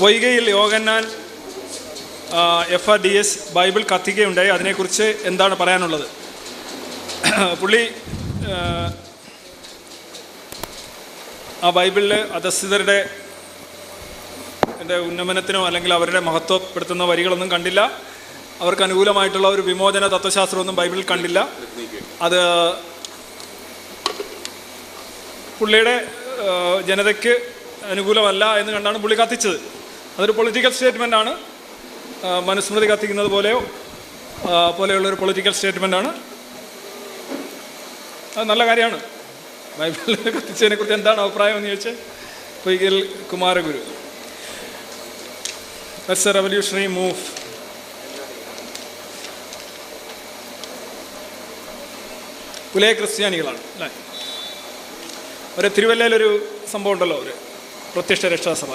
പൊയ്കയിൽ യോഹന്നാൻ FRDS Bible കത്തിക്കുകയുണ്ടായി. അതിനെക്കുറിച്ച് എന്താണ് പറയാനുള്ളത്? പുള്ളി ആ ബൈബിളിൽ അധസ്ഥിതരുടെ ഉന്നമനത്തിനോ അല്ലെങ്കിൽ അവരുടെ മഹത്വപ്പെടുത്തുന്ന വരികളൊന്നും കണ്ടില്ല. അവർക്ക് അനുകൂലമായിട്ടുള്ള ഒരു വിമോചന തത്വശാസ്ത്രമൊന്നും ബൈബിളിൽ കണ്ടില്ല. അത് പുള്ളിയുടെ ജനതയ്ക്ക് അനുകൂലമല്ല എന്ന് കണ്ടാണ് പുള്ളി കത്തിച്ചത്. അതൊരു പൊളിറ്റിക്കൽ സ്റ്റേറ്റ്മെൻറ്റാണ്. മനുസ്മൃതി കത്തിക്കുന്നത് പോലെയുള്ളൊരു പൊളിറ്റിക്കൽ സ്റ്റേറ്റ്മെൻറ്റാണ്. അത് നല്ല കാര്യമാണ്. ബൈബിളിൽ കത്തിച്ചതിനെക്കുറിച്ച് എന്താണ് അഭിപ്രായം എന്ന് ചോദിച്ചാൽ Poykayil Kumaraguru. That's a revolutionary move. Pulaya ക്രിസ്ത്യാനികളാണ് അല്ലേ? ഒരു തിരുവല്ലയിലൊരു സംഭവം ഉണ്ടല്ലോ, ഒരു പ്രത്യക്ഷ രക്ഷാസഭ.